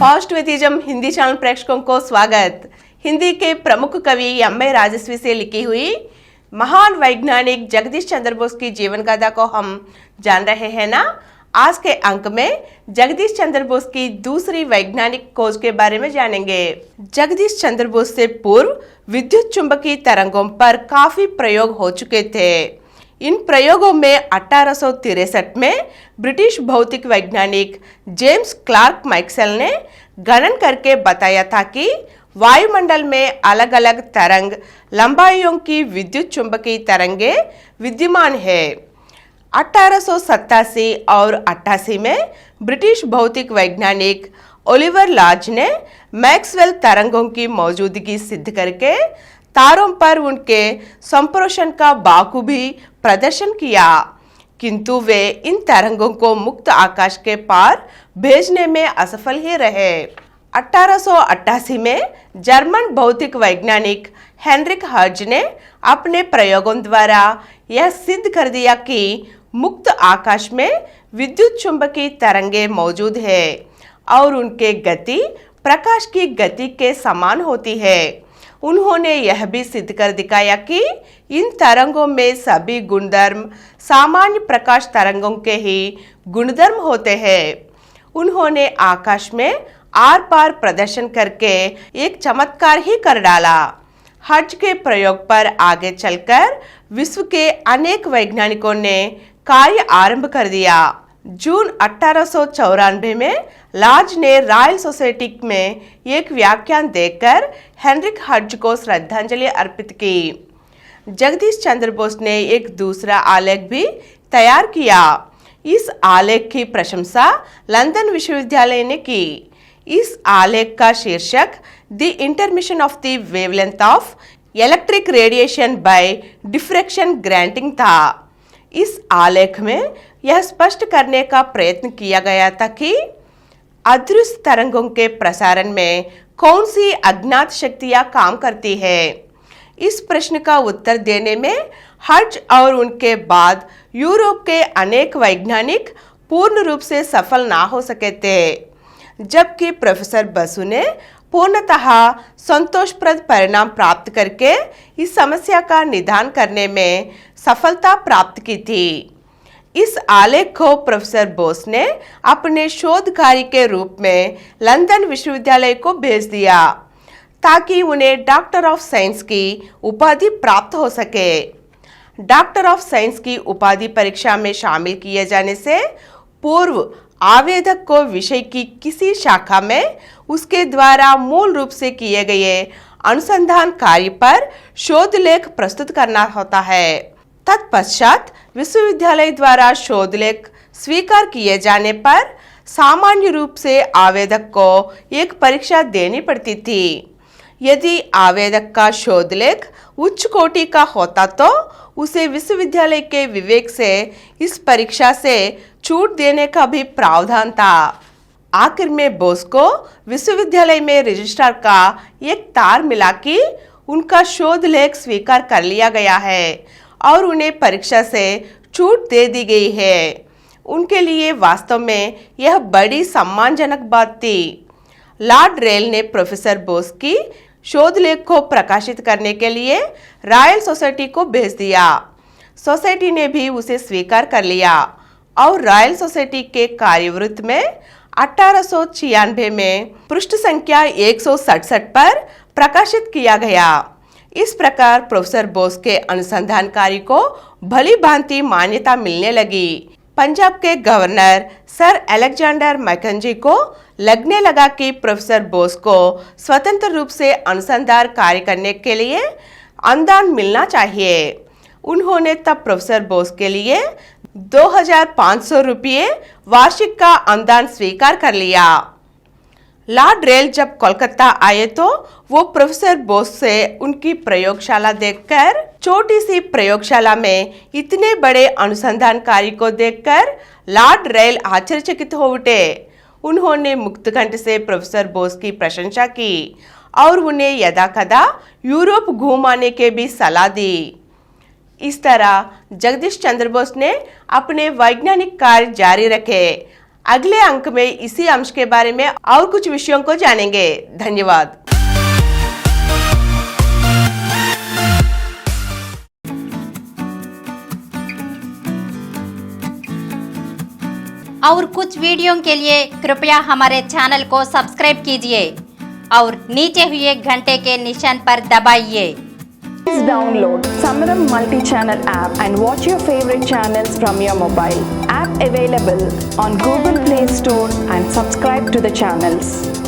Positivism Hindi channel प्रेक्षकों को स्वागत। हिंदी के प्रमुख कवि एम.ए. राजस्वी से लिखी हुई महान वैज्ञानिक जगदीश चंद्र बोस की जीवन गाथा को हम जान रहे हैं ना। आज के अंक में जगदीश चंद्र बोस की दूसरी वैज्ञानिक खोज के बारे में जानेंगे। जगदीश चंद्र बोस से पूर्व विद्युत चुंबकीय तरंगों पर काफी प्रयोग हो चुके थे। इन प्रयोगों में 1863 में ब्रिटिश भौतिक वैज्ञानिक जेम्स क्लार्क मैक्सवेल ने गणन करके बताया था कि वायुमंडल में अलग अलग तरंग लंबाइयों की विद्युत चुंबकीय तरंगे विद्यमान है। 1887 और 88 में ब्रिटिश भौतिक वैज्ञानिक ओलिवर लॉज ने मैक्सवेल तरंगों की मौजूदगी सिद्ध करके तारों पर उनके संप्रेषण का बाखूबी प्रदर्शन किया, किंतु वे इन तरंगों को मुक्त आकाश के पार भेजने में असफल ही रहे। 1888 में जर्मन भौतिक वैज्ञानिक हेनरिक हर्ट्ज ने अपने प्रयोगों द्वारा यह सिद्ध कर दिया कि मुक्त आकाश में विद्युत चुंबकीय तरंगे मौजूद है और उनके गति प्रकाश की गति के समान होती है। उन्होंने यह भी सिद्ध कर दिखाया कि इन तरंगों में सभी गुणधर्म सामान्य प्रकाश तरंगों के ही गुणधर्म होते हैं। उन्होंने आकाश में आर पार प्रदर्शन करके एक चमत्कार ही कर डाला। हर्ट्ज के प्रयोग पर आगे चलकर विश्व के अनेक वैज्ञानिकों ने कार्य आरंभ कर दिया। जून 1894 में लॉज ने रॉयल सोसाइटी में एक व्याख्यान देकर हेनरिक हर्ट्ज को श्रद्धांजलि अर्पित की। जगदीश चंद्र बोस ने एक दूसरा आलेख भी तैयार किया। इस आलेख की प्रशंसा लंदन विश्वविद्यालय ने की। इस आलेख का शीर्षक the intermission of the wavelength of electric radiation by diffraction granting था। इस आलेख में यह स्पष्ट करने का प्रयत्न किया गया था कि अदृश्य तरंगों के प्रसारण में कौन सी अज्ञात शक्तियां काम करती है। इस प्रश्न का उत्तर देने में हर्ट्ज और उनके बाद यूरोप के अनेक वैज्ञानिक पूर्ण रूप से सफल ना हो सके थे, जबकि प्रोफेसर बसु ने पूर्णतः संतोषप्रद परिणाम प्राप्त करके इस समस्या का निदान करने में सफलता प्राप्त की थी। इस आलेख को प्रोफेसर बोस ने अपने शोध कार्य के रूप में लंदन विश्वविद्यालय को भेज दिया ताकि उन्हें डॉक्टर ऑफ साइंस की उपाधि प्राप्त हो सके। डॉक्टर ऑफ साइंस की उपाधि परीक्षा में शामिल किए जाने से पूर्व आवेदक को विषय की किसी शाखा में उसके द्वारा मूल रूप से किए गए अनुसंधान कार्य पर शोध लेख प्रस्तुत करना होता है। तत्पश्चात विश्वविद्यालय द्वारा शोध लेख स्वीकार किए जाने पर सामान्य रूप से आवेदक को एक परीक्षा देनी पड़ती थी। यदि आवेदक का शोध लेख उच्च कोटि का होता तो उसे विश्वविद्यालय के विवेक से इस परीक्षा से छूट देने का भी प्रावधान था। आखिर में बोस को विश्वविद्यालय में रजिस्ट्रार का एक तार मिला कि उनका शोध लेख स्वीकार कर लिया गया है और उन्हें परीक्षा से छूट दे दी गई है। उनके लिए वास्तव में यह बड़ी सम्मानजनक बात थी। लॉर्ड रेल ने प्रोफेसर बोस की शोध लेख को प्रकाशित करने के लिए रॉयल सोसाइटी को भेज दिया। सोसाइटी ने भी उसे स्वीकार कर लिया और रॉयल सोसाइटी के कार्यवृत्त में 1896 में पृष्ठ संख्या 167 पर प्रकाशित किया गया। इस प्रकार प्रोफेसर बोस के अनुसंधान कार्य को भली भांति मान्यता मिलने लगी। पंजाब के गवर्नर सर अलेक्जेंडर मैकेंजी को लगने लगा कि प्रोफेसर बोस को स्वतंत्र रूप से अनुसंधान कार्य करने के लिए अनुदान मिलना चाहिए। उन्होंने तब प्रोफेसर बोस के लिए 2500 रुपये वार्षिक का अनुदान स्वीकार कर लिया। लॉर्ड रेल जब कोलकाता आए तो वो प्रोफेसर बोस से उनकी प्रयोगशाला देखकर, छोटी सी प्रयोगशाला में इतने बड़े अनुसंधान कार्य को देखकर लॉर्ड रेल आश्चर्यचकित हो उठे। उन्होंने मुक्तकंठ से प्रोफेसर बोस की प्रशंसा की और उन्हें यदाकदा यूरोप घूम आने के भी सलाह दी। इस तरह जगदीश चंद्र बोस ने अपने वैज्ञानिक कार्य जारी रखे। अगले अंक में इसी अंश के बारे में और कुछ विषयों को जानेंगे। धन्यवाद। और कुछ वीडियो के लिए कृपया हमारे चैनल को सब्सक्राइब कीजिए और नीचे हुए घंटे के निशान पर दबाइए। Please download Samaram multi-channel app and watch your favorite channels from your mobile. App available on Google Play Store and subscribe to the channels.